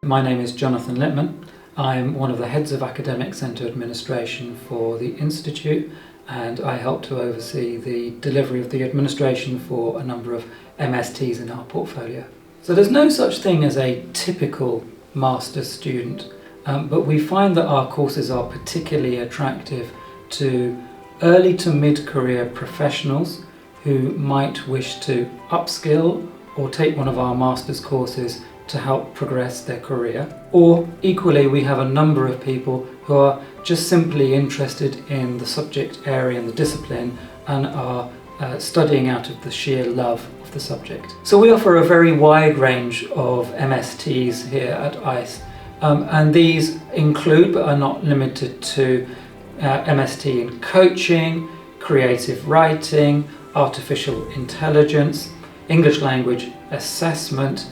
My name is Jonathan Lippman. I'm one of the heads of Academic Centre Administration for the Institute, and I help to oversee the delivery of the administration for a number of MSTs in our portfolio. So there's no such thing as a typical master's student, but we find that our courses are particularly attractive to early to mid-career professionals who might wish to upskill or take one of our master's courses to help progress their career. Or equally, we have a number of people who are just simply interested in the subject area and the discipline and are studying out of the sheer love of the subject. So we offer a very wide range of MSTs here at ICE, and these include but are not limited to MST in coaching, creative writing, artificial intelligence, English language assessment,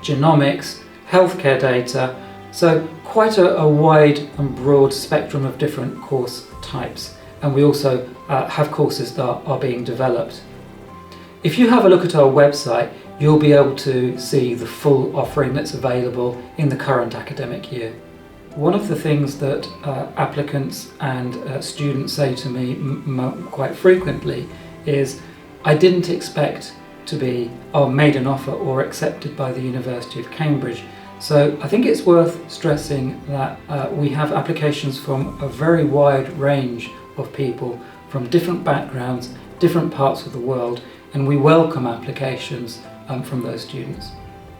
genomics, healthcare data, so quite a wide and broad spectrum of different course types, and we also have courses that are being developed. If you have a look at our website, you'll be able to see the full offering that's available in the current academic year. One of the things that applicants and students say to me quite frequently is, I didn't expect to be made an offer or accepted by the University of Cambridge. So I think it's worth stressing that we have applications from a very wide range of people from different backgrounds, different parts of the world, and we welcome applications from those students.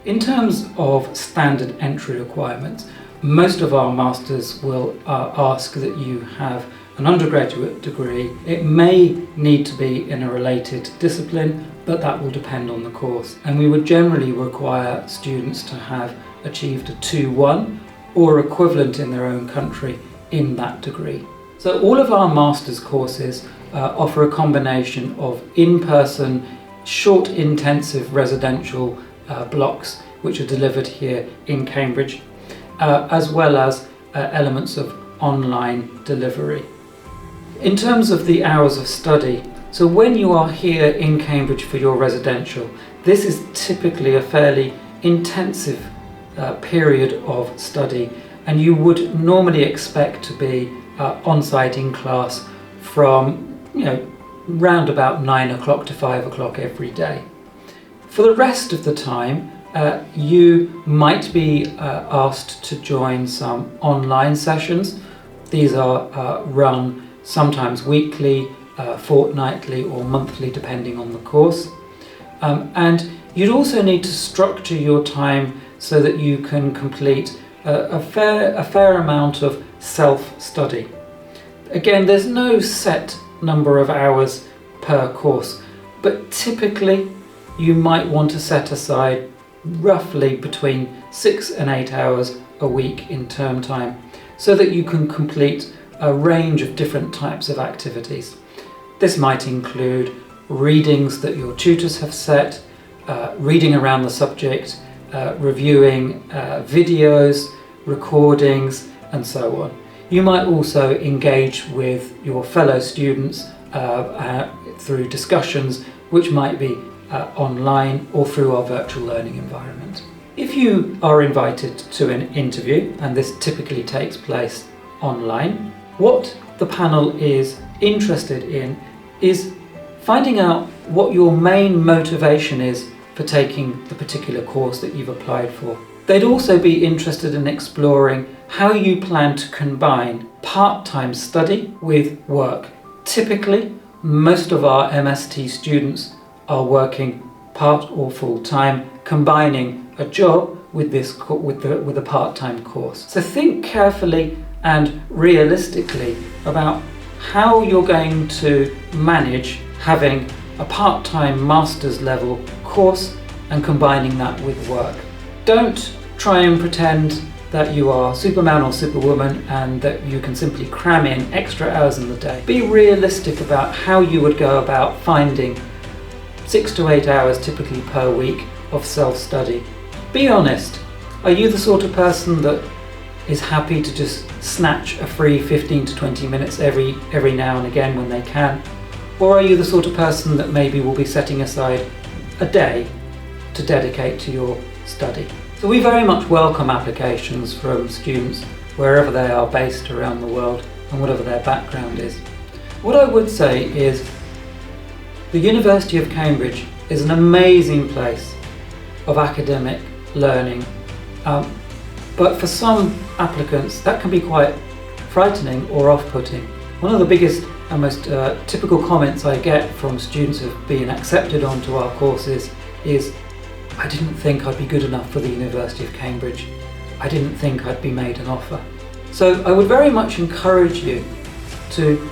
In terms of standard entry requirements, most of our masters will ask that you have an undergraduate degree. It may need to be in a related discipline, but that will depend on the course. And we would generally require students to have achieved a 2-1 or equivalent in their own country in that degree. So all of our master's courses offer a combination of in-person, short intensive residential blocks which are delivered here in Cambridge, as well as elements of online delivery. In terms of the hours of study, so when you are here in Cambridge for your residential, this is typically a fairly intensive period of study, and you would normally expect to be on-site in class from round about 9 o'clock to 5 o'clock every day. For the rest of the time, you might be asked to join some online sessions. These are run sometimes weekly, fortnightly or monthly depending on the course. And you'd also need to structure your time so that you can complete a fair amount of self-study. Again, there's no set number of hours per course, but typically you might want to set aside roughly between 6 and 8 hours a week in term time so that you can complete a range of different types of activities. This might include readings that your tutors have set, reading around the subject, reviewing videos, recordings, and so on. You might also engage with your fellow students through discussions which might be online or through our virtual learning environment. If you are invited to an interview, and this typically takes place online, what the panel is interested in is finding out what your main motivation is for taking the particular course that you've applied for. They'd also be interested in exploring how you plan to combine part-time study with work. Typically, most of our MST students are working part or full-time, combining a job with a part-time course. So think carefully and realistically about how you're going to manage having a part-time master's level course and combining that with work. Don't try and pretend that you are Superman or Superwoman and that you can simply cram in extra hours in the day. Be realistic about how you would go about finding 6 to 8 hours typically per week of self-study. Be honest. Are you the sort of person that is happy to just snatch a free 15 to 20 minutes every now and again when they can? Or are you the sort of person that maybe will be setting aside a day to dedicate to your study. So we very much welcome applications from students wherever they are based around the world and whatever their background is. What I would say is the University of Cambridge is an amazing place of academic learning, but for some applicants that can be quite frightening or off-putting. One of the biggest and most typical comments I get from students who have been accepted onto our courses is, I didn't think I'd be good enough for the University of Cambridge. I didn't think I'd be made an offer. So I would very much encourage you to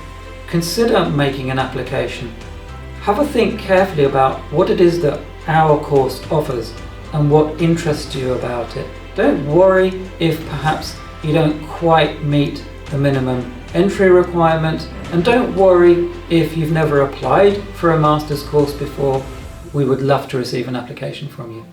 consider making an application. Have a think carefully about what it is that our course offers and what interests you about it. Don't worry if perhaps you don't quite meet the minimum entry requirement, and don't worry if you've never applied for a master's course before. We would love to receive an application from you.